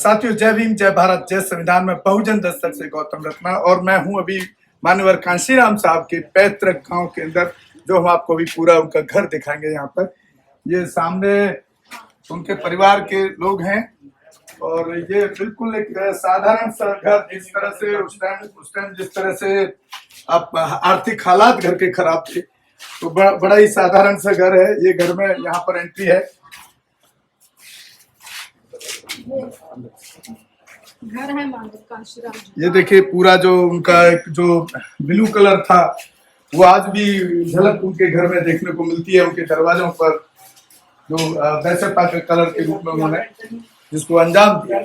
साथियों, जय भीम, जय भारत, जय संविधान में बहुजन दस्तक से गौतम रत्ना। और मैं हूं अभी मान्यवर कांशीराम साहब के पैतृक गांव के अंदर, जो हम आपको भी पूरा उनका घर दिखाएंगे। यहाँ पर ये सामने उनके परिवार के लोग हैं और ये बिल्कुल एक साधारण सा घर, जिस तरह से उस टाइम जिस तरह से आप आर्थिक हालात घर के खराब थे, तो बड़ा ही साधारण सा घर है। ये घर में यहाँ पर एंट्री है। घर है कांशीराम। ये देखिए, पूरा जो उनका एक जो ब्लू कलर था वो आज भी झलक उनके घर में देखने को मिलती है। उनके दरवाजों पर जो वैसे के कलर के रूप में उन्होंने जिसको अंजाम दिया,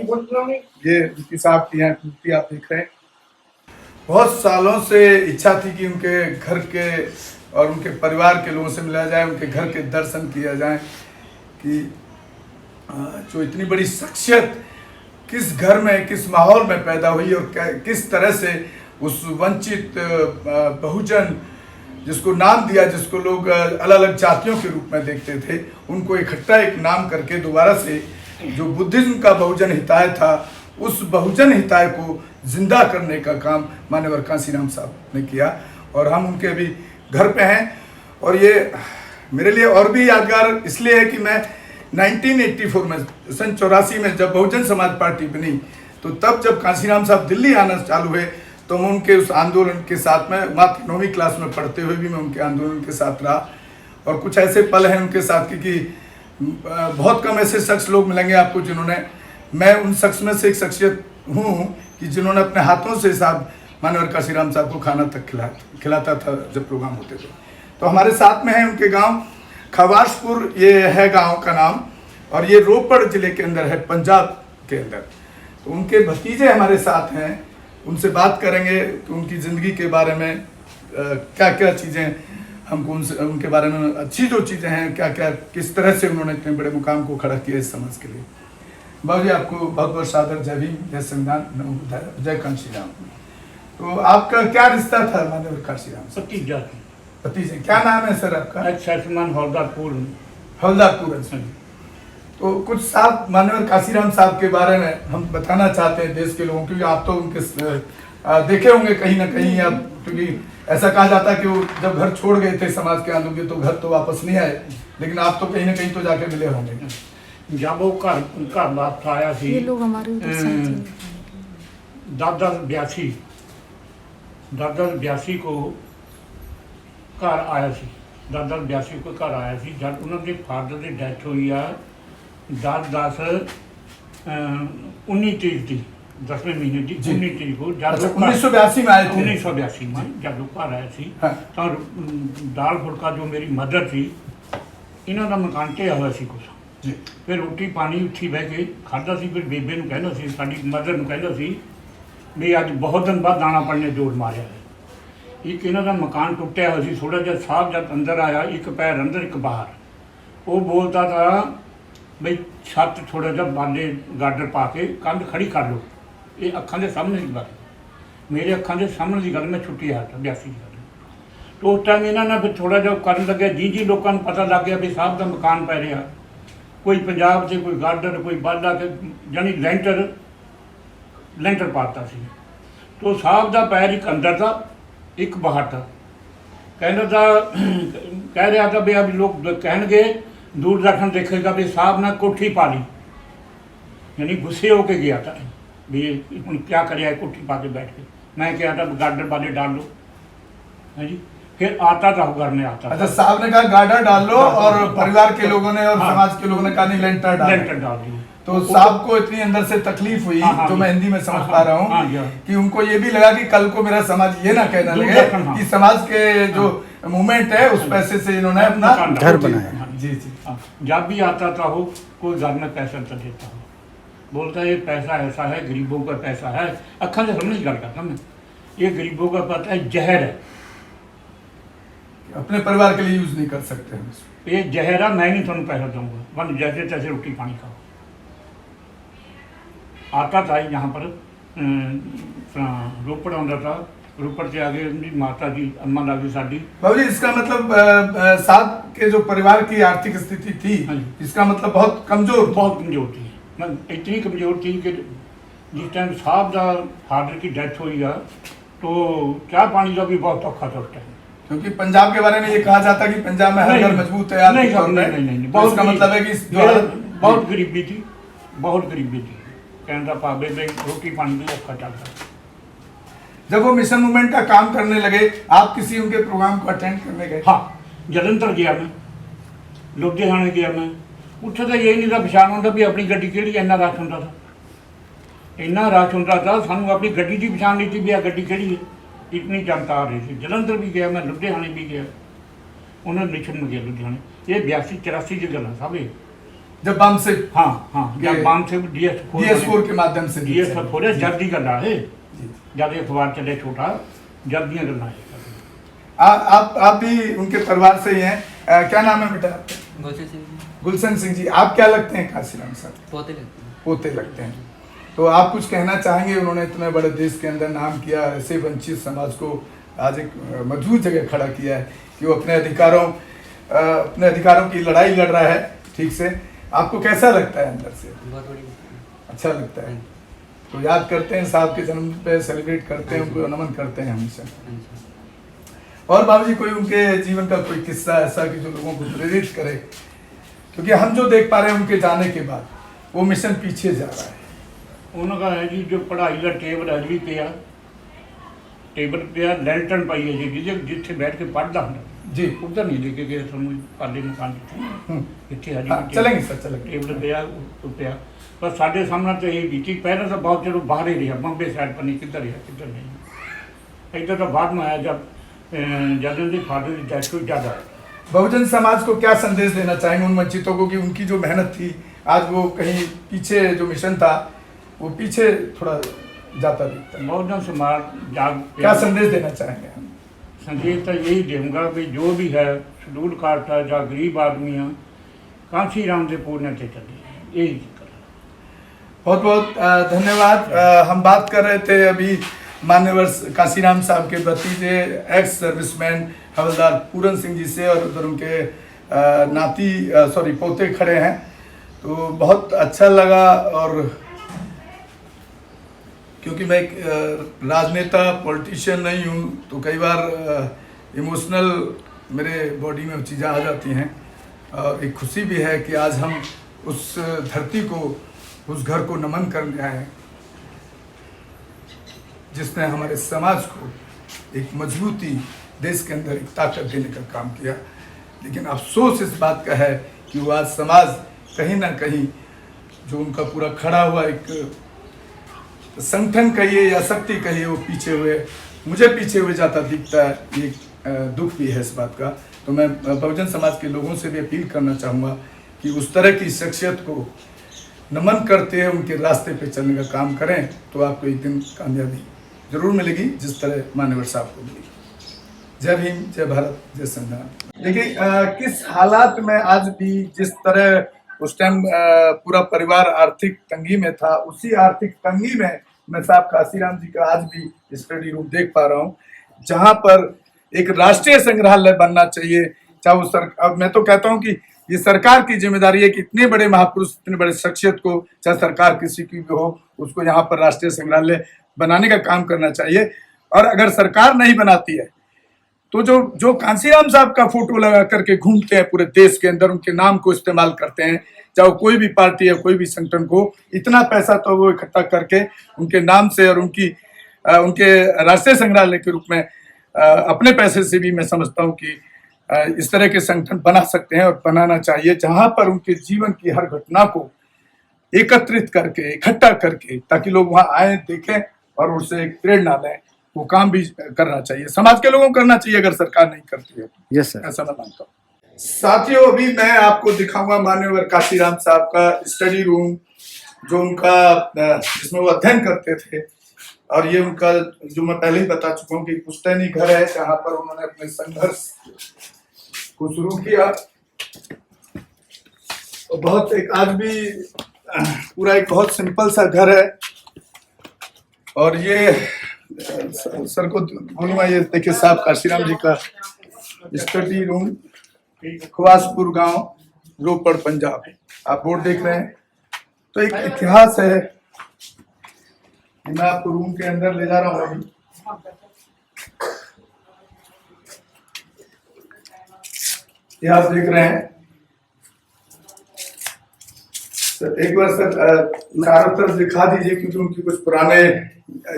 ये उनकी साहब की यहाँ मूर्ति आप देख रहे हैं। बहुत सालों से इच्छा थी कि उनके घर के और उनके परिवार के लोगों से मिला जाए, उनके घर के दर्शन किया जाए कि जो इतनी बड़ी शख्सियत किस घर में, किस माहौल में पैदा हुई और किस तरह से उस वंचित बहुजन, जिसको नाम दिया, जिसको लोग अलग अलग जातियों के रूप में देखते थे, उनको इकट्ठा एक नाम करके दोबारा से जो बुद्धिज्म का बहुजन हिताय था, उस बहुजन हिताय को जिंदा करने का काम मान्यवर कांशीराम साहब ने किया। और हम उनके अभी घर पे हैं। और ये मेरे लिए और भी यादगार इसलिए है कि मैं 1984 में, सन 84 में जब बहुजन समाज पार्टी बनी, तो तब जब कांशीराम साहब दिल्ली आना चालू हुए, तो मैं उनके उस आंदोलन के साथ में मात्र 9वीं क्लास में पढ़ते हुए भी मैं उनके आंदोलन के साथ रहा। और कुछ ऐसे पल हैं उनके साथ कि बहुत कम ऐसे शख्स लोग मिलेंगे आपको जिन्होंने, मैं उन शख्स में से एक शख्सियत हूँ कि जिन्होंने अपने हाथों से साहब मान्यवर कांशीराम साहब को खाना तक खिलाता था जब प्रोग्राम होते थे। तो हमारे साथ में है उनके गाँव खवासपुर, ये है गांव का नाम, और ये रोपड़ जिले के अंदर है, पंजाब के अंदर। तो उनके भतीजे हमारे साथ हैं, उनसे बात करेंगे कि उनकी ज़िंदगी के बारे में क्या क्या चीज़ें हमको उनके बारे में अच्छी जो चीज़ें हैं, क्या क्या किस तरह से उन्होंने इतने बड़े मुकाम को खड़ा किया इस समाज के लिए। बाबू जी, आपको बहुत बहुत सादर जय भीम, जय संविधान, जय कांशीराम। तो आपका क्या रिश्ता था मान्यवर कांशीराम से? भतीजे। क्या नाम है सर आपका? हवलदारपुर। तो कुछ साहब मान्यवर कांशीराम साहब के बारे में हम बताना चाहते हैं देश के लोगों को, क्योंकि आप तो उनके देखे होंगे कहीं ना कहीं आप, क्योंकि ऐसा कहा जाता है कि वो जब घर छोड़ गए थे समाज के आंदोलन के, तो घर तो वापस नहीं आए, लेकिन आप तो कहीं ना कहीं तो जाके मिले होंगे। जब वो घर वापस आया सी 10-82 को घर आया सी, 10-82 को घर आया सी। जब उन्होंने फादर की डैथ हुई है 10-10-19 तरीक थी, 10वें महीने की 19 तरीक को, जब 1982 में आए थे। 1982 में जब लोग घर आए थे, तो दाल फुलका जो मेरी मदर थी, इन्हों का मकान ढिया हुआ सी कुछ। फिर रोटी पानी उत्थी बह के खादा सी। फिर बेबे नूं कहंदा सी, साडी मदर नूं कहंदा सी भी अज बहुत दिन बाद दाना पड़ने जोर मारिया है। एक इन्हों का मकान टुटिया हुआ सी, थोड़ा जिहा साहब जब अंदर आया, एक पैर अंदर एक बाहर, वो बोलता था बई छत थोड़ा जिहा बाले गाडर पा के कंध खड़ी कर लो। ये अखां दे सामने की गल, मेरे अखां दे सामने की गल, मैं छुट्टी आया था 82 की गल। तो उस टाइम इन्होंने फिर थोड़ा जिहा करन लगे, जी लोगों को पता लग गया भी साहब का मकान पै रहा, कोई पंजाब से कोई गाडर कोई बाला के, यानी लेंटर पाता सी। तो साहब का पैर एक अंदर था, एक बाहर था। कहना था, कह रहा था भी अब लोग कहेंगे दूरदर्शन देखेगा भी साहब ने कोठी पा ली, यानी गुस्से होके गया था भी हम क्या करे कोठी पा के बैठ के। मैं क्या था गाडर वाले डाल लो, है जी। फिर आता था घर में आता। अच्छा, साहब ने कहा गाडर डाल लो, और परिवार के लोगों ने और समाज के लोगों ने कहा नहीं लेंटर डाल दी। तो साहब को इतनी अंदर से तकलीफ हुई, जो मैं हिंदी में समझ पा रहा हूँ, कि उनको ये भी लगा कि कल को मेरा समाज ये ना कहने लगे कि समाज के जो मूवमेंट है उस पैसे से इन्होंने अपना घर बनाया। जी जी। जब भी आता था वो कोई घर में पैसा तो देता हो, बोलता ये पैसा ऐसा है, गरीबों का पैसा है। अखा से समझ गल करता मैं, ये गरीबों का पता है जहर है, अपने परिवार के लिए यूज नहीं कर सकते हम। ये जहर है, मैं नहीं थोड़ा पैसा दूंगा, वन जैसे तैसे रोटी पानी खाओ। आता था यहाँ पर रोपड़ आता था, रोपड़ से आगे माता जी अम्मा लागी साड़ी। बाबू जी, इसका मतलब साहब के जो परिवार की आर्थिक स्थिति थी, इसका मतलब बहुत कमजोर थी। मैं इतनी कमज़ोर थी कि जिस टाइम साहब का फादर की डेथ हुई है तो चाय पानी का भी बहुत औखा था उस टाइम। क्योंकि पंजाब के बारे में ये कहा जाता है कि पंजाब में हर घर मजबूत है नहीं आर्थिक तौर साहब, पे। नहीं नहीं नहीं, तो इसका मतलब है कि बहुत गरीबी थी, बहुत गरीबी थी। कहने का भाव है रोटी पानी भी औखा चलता। जब वो मिशन मूवमेंट का काम करने लगे, आप किसी उनके प्रोग्राम को अटेंड करने गए? हाँ, जलंधर गया मैं, लुधियाने गया मैं, उत्थे तो यही नहीं था पछाण होंदा भी अपनी गड्डी केड़ी, इन्ना रश होंदा था, इन्ना रश होंदा था, सानू अपनी गड्डी की पछाण नहीं थी भी आ गड्डी केड़ी है, इतनी जनता आ रही थी। जलंधर भी गया मैं, लुधियाने भी गया, उन्होंने मिशन में गया लुधियाने। ये 82-84 की गल है साहब ये। जब बम से हाँ हाँ, जब बम से DS4 के माध्यम से DS4 खोले, जब दी गल है, जब अखबार चले छोटा, जब दियां गल्लां है। आप भी उनके परिवार से ही हैं। क्या नाम है बेटा आपका? गुलशन सिंह जी। आप क्या लगते हैं काशीराम साहब? पोते लगते हैं। पोते लगते हैं। तो आप कुछ कहना चाहेंगे? उन्होंने इतने बड़े देश के अंदर नाम किया, ऐसे वंचित समाज को आज एक मजबूत जगह खड़ा किया है कि वो अपने अधिकारों की लड़ाई लड़ रहा है ठीक से। आपको कैसा लगता है अंदर से? बहुत बड़ी बात है। अच्छा लगता है। तो याद करते हैं साहब के जन्म पे, सेलिब्रेट करते हैं, उनको नमन करते हैं हमेशा। और बाबूजी कोई उनके जीवन का कोई किस्सा ऐसा कि जो लोगों को प्रेरित करे? क्योंकि हम जो देख पा रहे हैं उनके जाने के बाद वो मिशन पीछे जा रहा है। उन्होंने है जी जो पढ़ाई का टेबल अज भी पिया, टेबल पिया, लैंटन पाई है जी, जिथे बैठ के पढ़ता हूँ जी, उधर नहीं लेके गए थोड़ा पाले मकान जिथे हज चलेंगे सर, चलेंगे। टेबल पिया पिया, पर साढ़े सामने तो यही बीती। पहले तो बहुत चलो बाहर ही रहा, बम्बे साइड पर नहीं, किधर रहा किधर नहीं। इधर तो बाद में आया जब उनके फादर की डेथ हुई ज़्यादा। बहुजन समाज को क्या संदेश देना चाहेंगे उन वंचितों को कि उनकी जो मेहनत थी आज वो कहीं पीछे, जो मिशन था वो पीछे थोड़ा जाता दिखता है? बहुजन समाज जाग क्या संदेश देना चाहेंगे? संदेश तो यही दूंगा भी जो भी है शेड्यूल कास्ट है या गरीब आदमी है, कांसी राम के पूर्ण से चले, यही बहुत बहुत धन्यवाद। हम बात कर रहे थे अभी मान्यवर काशीराम साहब के भतीजे एक्स सर्विसमैन हवलदार पूरन सिंह जी से, और उधर उनके पोते खड़े हैं। तो बहुत अच्छा लगा। और क्योंकि मैं एक राजनेता पॉलिटिशियन नहीं हूँ तो कई बार इमोशनल मेरे बॉडी में चीज़ें आ जाती हैं। और एक खुशी भी है कि आज हम उस धरती को, उस घर को नमन करने आए जिसने हमारे समाज को एक मजबूती, देश के अंदर एक ताकत देने का काम किया। लेकिन अफसोस इस बात का है कि वो आज समाज कहीं ना कहीं जो उनका पूरा खड़ा हुआ एक संगठन कहिए या शक्ति कहिए, वो मुझे पीछे हुए जाता दिखता है। ये दुख भी है इस बात का। तो मैं बहुजन समाज के लोगों से भी अपील करना चाहूँगा कि उस तरह की शख्सियत को नमन करते हुए उनके रास्ते पे चलने का काम करें, तो आपको एक दिन कामयाबी जरूर मिलेगी, जिस तरह मान्यवर साहब को मिली। जय भीम, जय भारत, जय संविधान। देखिए किस हालात में आज भी, जिस तरह उस टाइम पूरा परिवार आर्थिक तंगी में था, उसी आर्थिक तंगी में मैं साहब काशीराम जी का आज भी स्टडी रूम देख पा रहा हूँ, जहाँ पर एक राष्ट्रीय संग्रहालय बनना चाहिए। चाहे वो अब मैं तो कहता हूँ कि ये सरकार की जिम्मेदारी है कि इतने बड़े महापुरुष, इतने बड़े शख्सियत को, चाहे सरकार किसी की भी हो, उसको यहाँ पर राष्ट्रीय संग्रहालय बनाने का काम करना चाहिए। और अगर सरकार नहीं बनाती है तो जो कांसीराम साहब का फोटो लगा करके घूमते हैं पूरे देश के अंदर, उनके नाम को इस्तेमाल करते हैं, चाहे कोई भी पार्टी या कोई भी संगठन को, इतना पैसा तो वो इकट्ठा करके उनके नाम से और उनके राष्ट्रीय संग्रहालय के रूप में अपने पैसे से भी मैं समझता हूँ कि इस तरह के संगठन बना सकते हैं और बनाना चाहिए, जहां पर उनके जीवन की हर घटना को एकत्रित करके, इकट्ठा करके, ताकि लोग वहां आए, देखें और उससे एक प्रेरणा लें। वो काम भी करना चाहिए, समाज के लोगों को करना चाहिए, अगर सरकार नहीं करती है। यस सर, ऐसा मैं मानता हूँ। साथियों, अभी मैं आपको दिखाऊंगा मान्यवर काशीराम साहब का स्टडी रूम, जो उनका जिसमें वो अध्ययन करते थे। और ये उनका, जो मैं पहले ही बता चुका हूँ कि पुश्तैनी घर है, जहां पर उन्होंने अपने संघर्ष को शुरू किया। और बहुत एक आज भी पूरा एक बहुत सिंपल सा घर है। और ये सर को बोलूंगा, ये देखिए साहब काशीराम जी का स्टडी रूम, खवासपुर गांव, रोपड़, पंजाब। आप बोर्ड देख रहे हैं, तो एक इतिहास है, मैं आपको रूम के अंदर ले जा रहा हूँ अभी। ये आप देख रहे हैं सर, एक बार सर चारों तरफ दिखा दीजिए, क्योंकि उनकी कुछ पुराने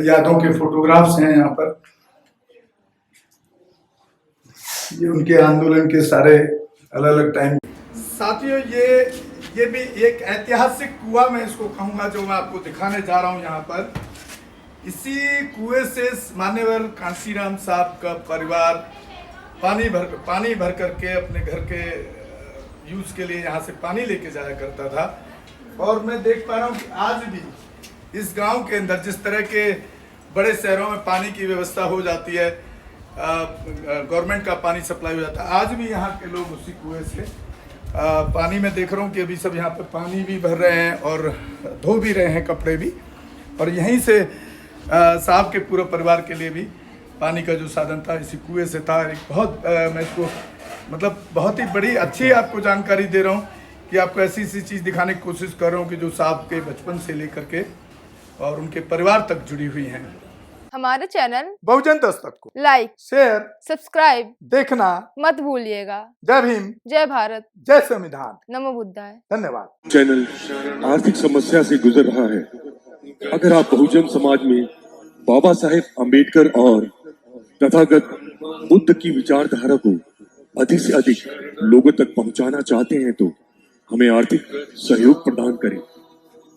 यादों के फोटोग्राफ्स हैं यहाँ पर। ये उनके आंदोलन के सारे अलग अलग टाइम। साथियों, ये भी एक ऐतिहासिक कुआं मैं इसको कहूँगा, जो मैं आपको दिखाने जा रहा हूँ यहाँ पर। इसी कुएं से मान्यवर कांशीराम साहब का परिवार पानी भर करके अपने घर के यूज के लिए यहाँ से पानी लेके जाया करता था। और मैं देख पा रहा हूँ कि आज भी इस गांव के अंदर जिस तरह के बड़े शहरों में पानी की व्यवस्था हो जाती है, गवर्नमेंट का पानी सप्लाई हो जाता है, आज भी यहाँ के लोग उसी कुएं से पानी में देख रहा हूँ कि अभी सब यहाँ पे पानी भी भर रहे हैं और धो भी रहे हैं कपड़े भी। और यहीं से साहब के पूरे परिवार के लिए भी पानी का जो साधन था इसी कुएं से था। एक बहुत मैं इसको मतलब बहुत ही बड़ी अच्छी आपको जानकारी दे रहा हूँ कि आपको ऐसी चीज़ दिखाने की कोशिश कर रहा हूँ कि जो साहब के बचपन से लेकर के और उनके परिवार तक जुड़ी हुई हैं। हमारे चैनल बहुजन दस्तक को लाइक, शेयर, सब्सक्राइब देखना मत भूलिएगा। जय भीम, जय भारत, जय संविधान, नमो बुद्धाय। धन्यवाद। चैनल आर्थिक समस्या से गुजर रहा है। अगर आप बहुजन समाज में बाबा साहेब अम्बेडकर और तथागत बुद्ध की विचारधारा को अधिक से अधिक लोगों तक पहुंचाना चाहते हैं तो हमें आर्थिक सहयोग प्रदान करें,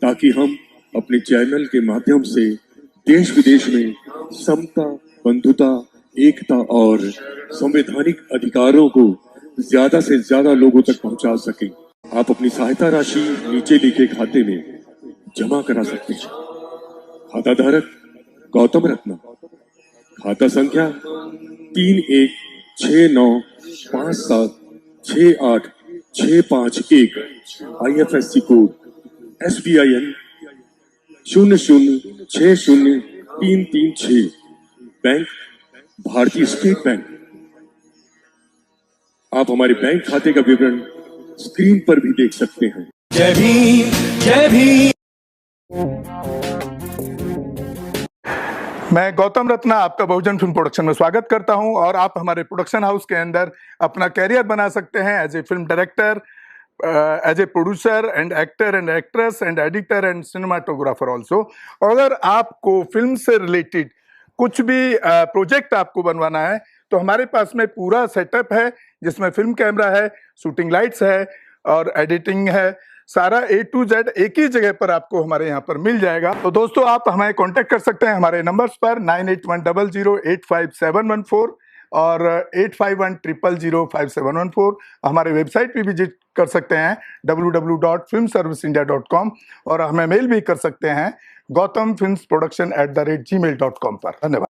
ताकि हम अपने चैनल के माध्यम से देश विदेश में समता, बंधुता, एकता और संवैधानिक अधिकारों को ज्यादा से ज्यादा लोगों तक पहुंचा सकें। आप अपनी सहायता राशि नीचे लिखे खाते में जमा करा सकते हैं। खाता धारक गौतम रत्ना, खाता संख्या 3169576865 IFSC कोड SBIN 0060336, बैंक भारतीय स्टेट बैंक। आप हमारे बैंक खाते का विवरण स्क्रीन पर भी देख सकते हैं। जय भीम, जय भीम। मैं गौतम रत्ना आपका बहुजन फिल्म प्रोडक्शन में स्वागत करता हूं, और आप हमारे प्रोडक्शन हाउस के अंदर अपना कैरियर बना सकते हैं as a film director, as a producer and actor and actress and editor and cinematographer also. अगर आपको फिल्म से रिलेटेड कुछ भी प्रोजेक्ट आपको बनवाना है तो हमारे पास में पूरा सेटअप है, जिसमें फिल्म कैमरा है, शूटिंग लाइट्स है और एडिटिंग है। सारा A to Z एक ही जगह पर आपको हमारे यहाँ पर मिल जाएगा। तो दोस्तों, आप हमें कांटेक्ट कर सकते हैं हमारे नंबर्स पर 9810085714 और 8510005714। हमारे वेबसाइट पे विजिट कर सकते हैं www.filmserviceindia.com, और हमें मेल भी कर सकते हैं gautamfilmsproduction@gmail.com पर। धन्यवाद।